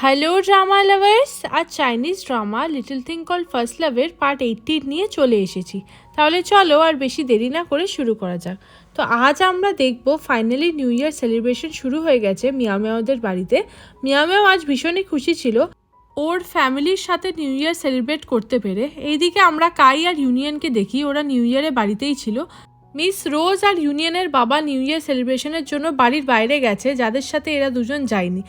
Hello drama lovers, আজ Chinese drama little thing call first লাভের part 18 নিয়ে চলে এসেছি। তাহলে চলো আর বেশি দেরি না করে শুরু করা যাক। তো আজ আমরা দেখব ফাইনালি নিউ ইয়ার সেলিব্রেশন শুরু হয়ে গেছে মিয়াও বাড়িতে। মিয়াও আজ ভীষণই খুশি ছিল ওর ফ্যামিলির সাথে নিউ ইয়ার সেলিব্রেট করতে পেরে। এইদিকে আমরা কাই আর ইউনিয়নকে দেখি, ওরা নিউ ইয়ারে বাড়িতেই ছিল। মিস রোজ আর ইউনিয়নের বাবা নিউ ইয়ার সেলিব্রেশনের জন্য বাড়ির বাইরে গেছে, যাদের সাথে এরা দুজন যায়নি।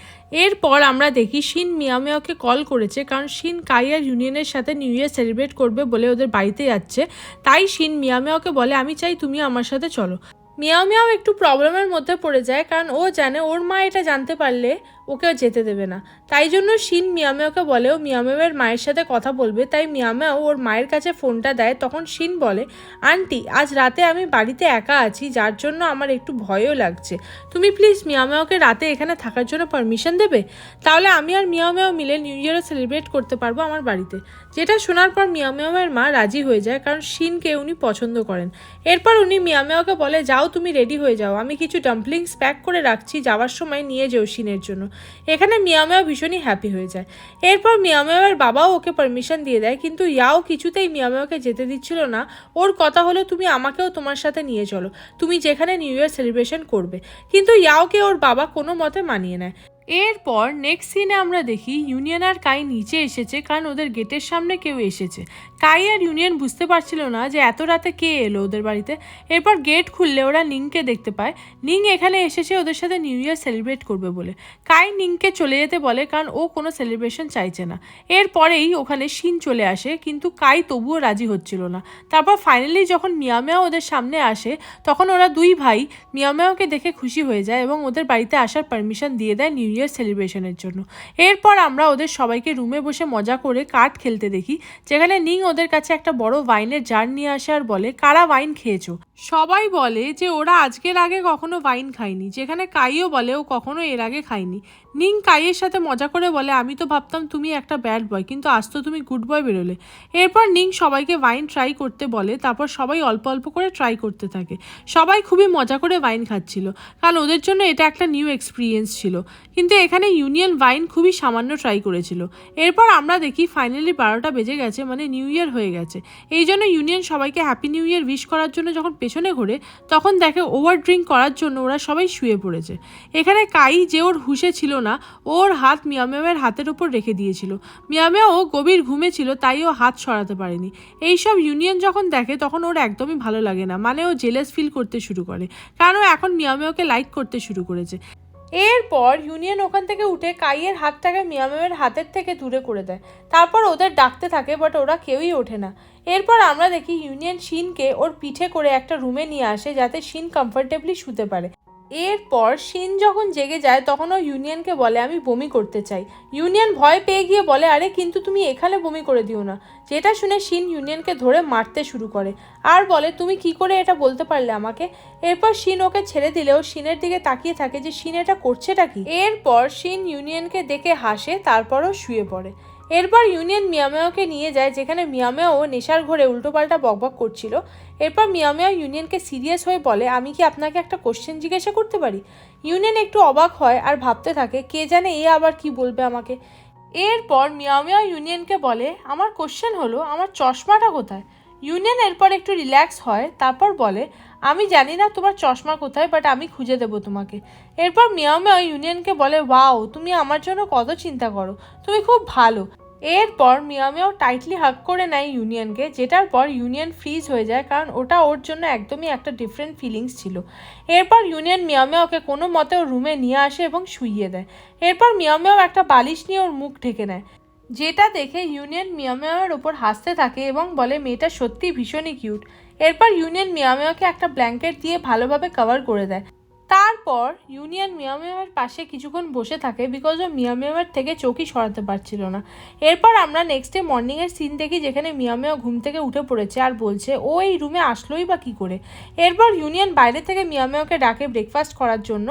এরপর আমরা দেখি শিন মিয়াওকে কল করেছে, কারণ শিন কাই আর ইউনিয়নের সাথে নিউ ইয়ার সেলিব্রেট করবে বলে ওদের বাড়িতে যাচ্ছে। তাই শিন মিয়াওকে বলে, আমি চাই তুমি আমার সাথে চলো। মিয়াও একটু প্রবলেমের মধ্যে পড়ে যায়, কারণ ও জানে ওর মা এটা জানতে পারলে ওকে যেতে দেবে না। তাই জন্য শিন মিয়াওকে বলে ও মিয়াওয়ের মায়ের সাথে কথা বলবে। তাই মিয়াও ওর মায়ের কাছে ফোনটা দেয়। তখন শিন বলে, আন্টি আজ রাতে আমি বাড়িতে একা আছি, যার জন্য আমার একটু ভয়ও লাগছে। তুমি প্লিজ মিয়াওকে রাতে এখানে থাকার জন্য পারমিশন দেবে, তাহলে আমি আর মিয়াও মিলে নিউ ইয়ারও সেলিব্রেট করতে পারবো আমার বাড়িতে। যেটা শোনার পর মিয়াওয়ের মা রাজি হয়ে যায়, কারণ শিনকে উনি পছন্দ করেন। এরপর উনি মিয়াওকে বলে, যাও তুমি রেডি হয়ে যাও, আমি কিছু ডাম্পলিংস প্যাক করে রাখছি, যাওয়ার সময় নিয়ে যেও শিনের জন্য। এখানে মিয়াও ভীষণই হ্যাপি হয়ে যায়। এরপর মিয়াওয়ের বাবাও ওকে পারমিশন দিয়ে দেয়, কিন্তু ইয়াও কিছুতেই মিয়াওকে যেতে দিচ্ছিল না। ওর কথা হলো, তুমি আমাকেও তোমার সাথে নিয়ে চলো, তুমি যেখানে নিউ ইয়ার সেলিব্রেশন করবে। কিন্তু ইয়াওকে ওর বাবা কোনো মতে মানিয়ে নেয়। এরপর নেক্সট সিনে আমরা দেখি ইউনিয়ন আর কাই নিচে এসেছে, কারণ ওদের গেটের সামনে কেউ এসেছে। কাই আর ইউনিয়ন বুঝতে পারছিল না যে এত রাতে কে এলো ওদের বাড়িতে। এরপর গেট খুললে ওরা নিংকে দেখতে পায়। নিং এখানে এসেছে ওদের সাথে নিউ ইয়ার সেলিব্রেট করবে বলে। কাই নিংকে চলে যেতে বলে, কারণ ও কোনো সেলিব্রেশন চাইছে না। এরপরেই ওখানে শিন চলে আসে, কিন্তু কাই তবুও রাজি হচ্ছিল না। তারপর ফাইনালি যখন মিয়াও ওদের সামনে আসে, তখন ওরা দুই ভাই মিয়াওকে দেখে খুশি হয়ে যায় এবং ওদের বাড়িতে আসার পারমিশন দিয়ে দেয় নিউ ইয়ার সেলিব্রেশনের জন্য। এরপর আমরা ওদের সবাইকে রুমে বসে মজা করে কার্ড খেলতে দেখি, যেখানে নিং ওদের কাছে একটা বড় ওয়াইনের জার নিয়ে আসে আর বলে, কারা ওয়াইন খেয়েছো? সবাই বলে যে ওরা আজকের আগে কখনো ওয়াইন খায়নি, যেখানে কাইও বলে ও কখনো এর আগে খায়নি। নিং কাইয়ের সাথে মজা করে বলে, আমি তো ভাবতাম তুমি একটা ব্যাড বয়, কিন্তু আজ তো তুমি গুড বয় বেরোলে। এরপর নিং সবাইকে ওয়াইন ট্রাই করতে বলে, তারপর সবাই অল্প অল্প করে ট্রাই করতে থাকে। সবাই খুবই মজা করে ওয়াইন খাচ্ছিল, কারণ ওদের জন্য এটা একটা নিউ এক্সপিরিয়েন্স ছিল। কিন্তু এখানে ইউনিয়ন ওয়াইন খুবই সামান্য ট্রাই করেছিল। এরপর আমরা দেখি ফাইনালি 12টা বেজে গেছে, মানে নিউ ইয়ার হয়ে গেছে। এই জন্য ইউনিয়ন সবাইকে হ্যাপি নিউ ইয়ার উইশ করার জন্য যখন পেছনে ঘোরে, তখন দেখে ওভার ড্রিঙ্ক করার জন্য ওরা সবাই শুয়ে পড়েছে। এখানে কাই যে ওর হুঁশে ছিল না, ওর হাত মিয়াওয়ের হাতের উপর রেখে দিয়েছিল। মিয়াও গভীর ঘুমে ছিল, তাই ও হাত সরাতে পারেনি। এইসব ইউনিয়ন যখন দেখে তখন ওর একদমই ভালো লাগে না, মানে ও জেলাস ফিল করতে শুরু করে, কারণ ও এখন মিয়াওকে লাইক করতে শুরু করেছে। এরপর ইউনিয়ন ওখান থেকে উঠে কাইয়ের হাতটাকে মিয়াওয়ের হাতের থেকে দূরে করে দেয়। তারপর ওদের ডাকতে থাকে, বাট ওরা কেউই ওঠে না। এরপর আমরা দেখি ইউনিয়ন শিনকে ওর পিঠে করে একটা রুমে নিয়ে আসে, যাতে শিন কমফোর্টেবলি শুতে পারে। এরপর শিন যখন জেগে যায়, তখন ও ইউনিয়নকে বলে, আমি বমি করতে চাই। ইউনিয়ন ভয় পেয়ে গিয়ে বলে, আরে কিন্তু তুমি এখানে বমি করে দিও না। যেটা শুনে শিন ইউনিয়নকে ধরে মারতে শুরু করে আর বলে, তুমি কি করে এটা বলতে পারলে আমাকে? এরপর শিন ওকে ছেড়ে দিলেও শিনের দিকে তাকিয়ে থাকে যে শিন এটা করছেটা কি। এরপর শিন ইউনিয়নকে দেখে হাসে, তারপরও শুয়ে পড়ে। এরপর ইউনিয়ন মিয়াওকে নিয়ে যায়, যেখানে মিয়াও নেশার ঘরে উল্টোপাল্টা বকবক করছিল। এরপর মিয়াও ইউনিয়নকে সিরিয়াস হয়ে বলে, আমি কি আপনাকে একটা কোশ্চেন জিজ্ঞাসা করতে পারি? ইউনিয়ন একটু অবাক হয় আর ভাবতে থাকে, কে জানে এ আবার কি বলবে আমাকে। এরপর মিয়াও ইউনিয়নকে বলে, আমার কোশ্চেন হলো, আমার চশমাটা কোথায়? ইউনিয়ন এরপর একটু রিল্যাক্স হয়, তারপর বলে, আমি জানি না তোমার চশমা কোথায়, বাট আমি খুঁজে দেবো তোমাকে। এরপর মিয়াও ইউনিয়নকে বলে, ওয়াও তুমি আমার জন্য কত চিন্তা করো, তুমি খুব ভালো। এরপর মিয়াও টাইটলি হাগ করে নেয় ইউনিয়নকে, যেটার পর ইউনিয়ন ফ্রিজ হয়ে যায়, কারণ ওটা ওর জন্য একদমই একটা ডিফারেন্ট ফিলিংস ছিল। এরপর ইউনিয়ন মিয়াওকে কোনো মতে ওর রুমে নিয়ে আসে এবং শুইয়ে দেয়। এরপর মিয়াও একটা বালিশ নিয়ে ওর মুখ ঢেকে নেয়, যেটা দেখে ইউনিয়ন মিয়াওয়ের ওপর হাসতে থাকে এবং বলে, মেয়েটা সত্যি ভীষণই কিউট। এরপর ইউনিয়ন মিয়াওকে একটা ব্ল্যাঙ্কেট দিয়ে ভালোভাবে কভার করে দেয়। তারপর ইউনিয়ন মিয়াওয়ের পাশে কিছুক্ষণ বসে থাকে, বিকজ ও মিয়াওয়ের থেকে চোখই সরাতে পারছিল না। এরপর আমরা নেক্সট ডে মর্নিংয়ের সিন দেখি, যেখানে মিয়াও ঘুম থেকে উঠে পড়েছে আর বলছে ও এই রুমে আসলোই বা কী করে। এরপর ইউনিয়ন বাইরে থেকে মিয়াওকে ডাকে ব্রেকফাস্ট করার জন্য।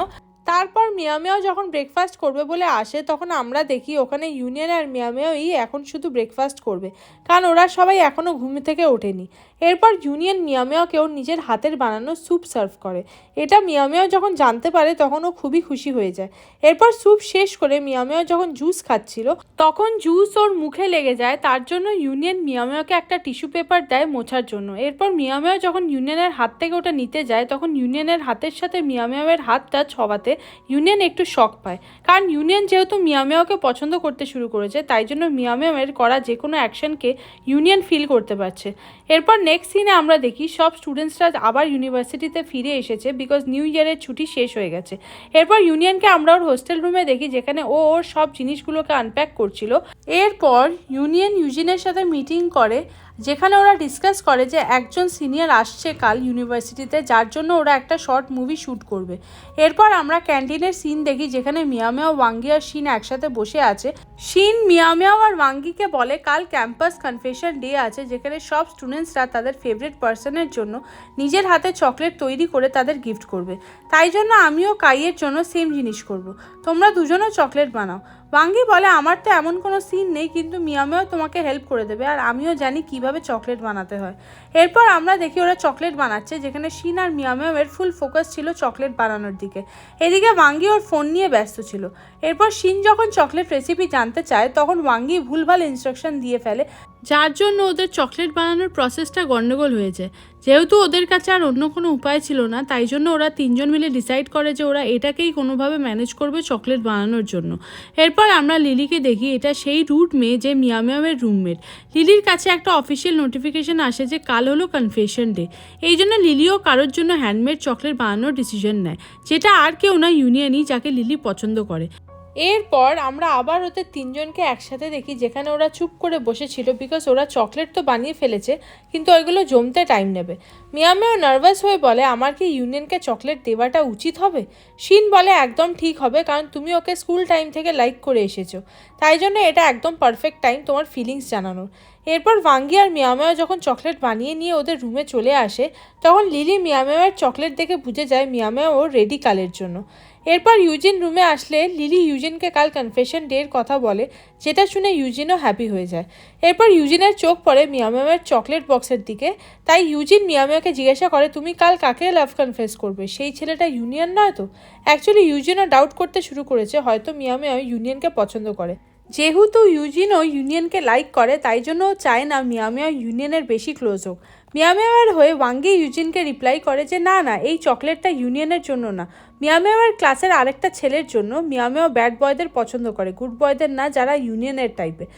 তারপর মিয়াও যখন ব্রেকফাস্ট করবে বলে আসে, তখন আমরা দেখি ওখানে ইউনিয়ন আর মিয়াওই এখন শুধু ব্রেকফাস্ট করবে, কারণ ওরা সবাই এখনও ঘুম থেকে ওঠেনি। এরপর ইউনিয়ন মিয়ামিয়াওকে ওর নিজের হাতের বানানো স্যুপ সার্ভ করে। এটা মিয়ামিয়াও যখন জানতে পারে তখন ও খুবই খুশি হয়ে যায়। এরপর স্যুপ শেষ করে মিয়ামিয়াও যখন জুস খাচ্ছিল তখন জুস ওর মুখে লেগে যায়, তার জন্য ইউনিয়ন মিয়ামিয়াওকে একটা টিস্যু পেপার দেয় মোছার জন্য। এরপর মিয়ামিয়াও যখন ইউনিয়নের হাত থেকে ওটা নিতে যায় তখন ইউনিয়নের হাতের সাথে মিয়ামিয়াওয়ের হাতটা ছোঁয়াতে ইউনিয়ন একটু শক পায়, কারণ ইউনিয়ন যেহেতু মিয়ামিয়াওকে পছন্দ করতে শুরু করেছে তাই জন্য মিয়ামিয়াওয়ের করা যে কোনো অ্যাকশনকে ইউনিয়ন ফিল করতে পারছে। এরপর নেক্সট সিনে আমরা দেখি সব স্টুডেন্টসরা আবার ইউনিভার্সিটিতে ফিরে এসেছে বিকজ নিউ ইয়ারের ছুটি শেষ হয়ে গেছে। এরপর ইউনিয়নকে আমরা ওর হোস্টেল রুমে দেখি যেখানে ও ওর সব জিনিসগুলোকে আনপ্যাক করছিল। এরপর ইউনিয়ন ইউজিনের সাথে মিটিং করে যেখানে ওরা ডিসকাস করে যে একজন সিনিয়র আসছে কাল ইউনিভার্সিটিতে, যার জন্য ওরা একটা শর্ট মুভি শ্যুট করবে। এরপর আমরা ক্যান্টিনের সিন দেখি যেখানে মিয়ামিয়াও, ওয়াঙ্গি আর শিন একসাথে বসে আছে। শিন মিয়ামিয়াও আর ওয়াঙ্গিকে বলে কাল ক্যাম্পাস কনফেশন ডে আছে যেখানে সব স্টুডেন্টসরা তাদের ফেভারিট পার্সনের জন্য নিজের হাতে চকলেট তৈরি করে তাদের গিফট করবে, তাই জন্য আমিও কাইয়ের জন্য সেম জিনিস করব, তোমরা দুজনও চকলেট বানাও। ওয়াঙ্গি বলে আমার তো এমন কোনো সিন নেই, কিন্তু মিয়ামিয়াও তোমাকে হেল্প করে দেবে আর আমিও জানি কিভাবে চকলেট বানাতে হয়। এরপর আমরা দেখি ওরা চকলেট বানাচ্ছে যেখানে শিন আর মিয়ামিয়াওয়ের ফুল ফোকাস ছিল চকলেট বানানোর দিকে, এদিকে ওয়াঙ্গি ওর ফোন নিয়ে ব্যস্ত ছিল। এরপর শিন যখন চকলেট রেসিপি জানতে চায় তখন ওয়াঙ্গি ভুলভাল ইনস্ট্রাকশন দিয়ে ফেলে, যার জন্য ওদের চকলেট বানানোর প্রসেসটা গন্ডগোল হয়ে যায়। যেহেতু ওদের কাছে আর অন্য কোনো উপায় ছিল না তাই জন্য ওরা তিনজন মিলে ডিসাইড করে যে ওরা এটাকেই কোনোভাবে ম্যানেজ করবে চকলেট বানানোর জন্য। এরপর আমরা লিলিকে দেখি, এটা সেই রুট মেয়ে যে মিয়ামিয়াওয়ের রুমমেট। লিলির কাছে একটা অফিসিয়াল নোটিফিকেশন আসে যে কাল হলো কনফেশন ডে, এই জন্য লিলিও কারোর জন্য হ্যান্ডমেড চকলেট বানানোর ডিসিশন নেয়, যেটা আর কেউ না ইউনিয়নই, যাকে লিলি পছন্দ করে। এরপর আমরা আবার ওদের তিনজনকে একসাথে দেখি যেখানে ওরা চুপ করে বসেছিল বিকজ ওরা চকলেট তো বানিয়ে ফেলেছে কিন্তু ওইগুলো জমতে টাইম নেবে। মিয়ামিয়াও নার্ভাস হয়ে বলে আমার কি ইউনিয়নকে চকলেট দেওয়াটা উচিত হবে? শিন বলে একদম ঠিক হবে, কারণ তুমি ওকে স্কুল টাইম থেকে লাইক করে এসেছো, তাই জন্য এটা একদম পারফেক্ট টাইম তোমার ফিলিংস জানানোর। এরপর ওয়াঙ্গি আর মিয়ামিয়াও যখন চকলেট বানিয়ে নিয়ে ওদের রুমে চলে আসে তখন লিলি মিয়ামিয়াওয়ের চকলেট দেখে বুঝে যায় মিয়ামিয়াও ওর রেডি কালের জন্য। এরপর ইউজিন রুমে আসলে লিলি ইউজিনকে কাল কনফেশন ডের কথা বলে, যেটা শুনে ইউজিনও হ্যাপি হয়ে যায়। এরপর ইউজিনের চোখ পড়ে মিয়ামিয়াওয়ের চকলেট বক্সের দিকে, তাই ইউজিন মিয়ামিয়াওকে জিজ্ঞাসা করে তুমি কাল কাকে লাভ কনফেস করবে, সেই ছেলেটা ইউনিয়ন নয় তো? অ্যাকচুয়ালি ইউজিনও ডাউট করতে শুরু করেছে হয়তো মিয়ামিয়াও ইউনিয়নকে পছন্দ করে। যেহেতু ইউজিনও ইউনিয়নকে লাইক করে তাই জন্য ও চায় না মিয়ামিয়াও ইউনিয়নের বেশি ক্লোজ হোক। মিয়ামিয়াওয়ের হয়ে ওয়াঙ্গি ইউজিনকে রিপ্লাই করে যে না না, এই চকলেটটা ইউনিয়নের জন্য না, মিয়ামিয়াওয়ের ক্লাসের আরেকটা ছেলের জন্য। মিয়ামিয়াও ব্যাড বয়দের পছন্দ করে, গুড বয়দের না, যারা ইউনিয়নের টাইপের।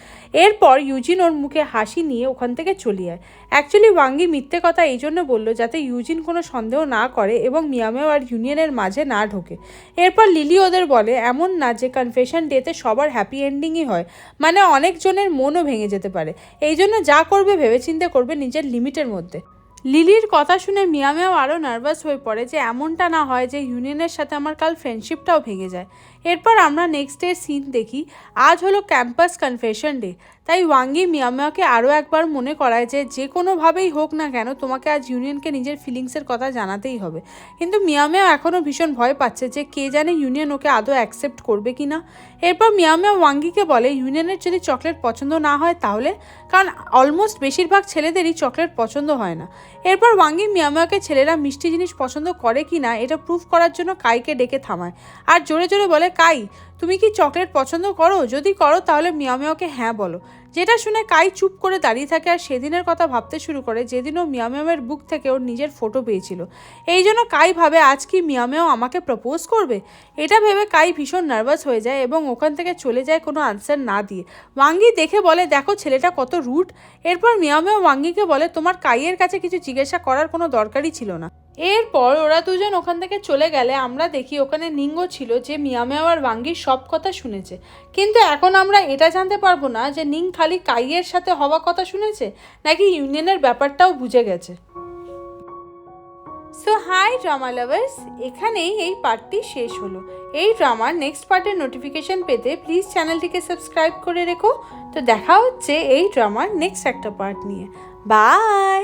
এরপর ইউজিন ওর মুখে হাসি নিয়ে ওখান থেকে চলে যায়। অ্যাকচুয়ালি ওয়াঙ্গি মিথ্যে কথা এই জন্য বললো যাতে ইউজিন কোনো সন্দেহ না করে এবং মিয়ামিয়াও আর ইউনিয়নের মাঝে না ঢোকে। এরপর লিলি ওদের বলে এমন না যে কনফেশন ডেতে সবার হ্যাপি এন্ডিংই হয়, মানে অনেকজনের মনও ভেঙে যেতে পারে, এই জন্য যা করবে ভেবেচিন্তে করবে, নিজের লিমিটের মধ্যে। লিলির কথা শুনে মিয়ামিয়াও আরও নার্ভাস হয়ে পড়ে যে এমনটা না হয় যে ইউনিয়নের সাথে আমার কাল ফ্রেন্ডশিপটাও ভেঙে যায়। এরপর আমরা নেক্সট ডে সিন দেখি, আজ হলো ক্যাম্পাস কনফেশন ডে, তাই ওয়াঙ্গি মিয়ামিয়াওকে আরও একবার মনে করায় যে যে কোনোভাবেই হোক না কেন তোমাকে আজ ইউনিয়নকে নিজের ফিলিংসের কথা জানাতেই হবে। কিন্তু মিয়ামিয়াও এখনও ভীষণ ভয় পাচ্ছে যে কে জানে ইউনিয়ন ওকে আদৌ অ্যাকসেপ্ট করবে কি না। এরপর মিয়ামিয়াও ওয়াঙ্গিকে বলে ইউনিয়নের যদি চকলেট পছন্দ না হয় তাহলে, কারণ অলমোস্ট বেশিরভাগ ছেলেদেরই চকলেট পছন্দ হয় না। এরপর ওয়াঙ্গি মিয়ামিয়াওকে ছেলেরা মিষ্টি জিনিস পছন্দ করে কি না এটা প্রুফ করার জন্য কাইকে ডেকে থামায় আর জোরে জোরে বলে কাই তুমি কি চকলেট পছন্দ করো, যদি করো তাহলে মিয়ামিয়াওকে হ্যাঁ বলো। যেটা শুনে কাই চুপ করে দাঁড়িয়ে থাকে আর সেদিনের কথা ভাবতে শুরু করে যেদিন ও মিয়ামিয়াওয়ের বুক থেকে ওর নিজের ফটো পেয়েছিল। এই জন্য কাই ভাবে আজ কি মিয়ামিয়াও আমাকে প্রপোজ করবে। এটা ভেবে কাই ভীষণ নার্ভাস হয়ে যায় এবং ওখান থেকে চলে যায় কোনো আনসার না দিয়ে। ওয়াঙ্গি দেখে বলে দেখো ছেলেটা কত রুড। এরপর মিয়ামিয়াও ওয়াঙ্গিকে বলে তোমার কাইয়ের কাছে কিছু জিজ্ঞাসা করার কোনো দরকারই ছিল না। এরপর ওরা দুজন ওখান থেকে চলে গেলে আমরা দেখি ওখানে নিঙ্গো ছিল যে মিয়ামিয়াও আর ওয়াঙ্গির সব কথা শুনেছে, কিন্তু এখন আমরা এটা জানতে পারবো না যে নিং খালি কাইয়ের সাথে হওয়া কথা শুনেছে নাকি ইউনিয়নের ব্যাপারটাও বুঝে গেছে। সো হাই ড্রামা লাভার্স, এখানেই এই পার্টটি শেষ হলো। এই ড্রামার নেক্সট পার্টের নোটিফিকেশন পেতে প্লিজ চ্যানেলটিকে সাবস্ক্রাইব করে রেখো। তো দেখা হচ্ছে এই ড্রামার নেক্সট একটা পার্ট নিয়ে। বাই।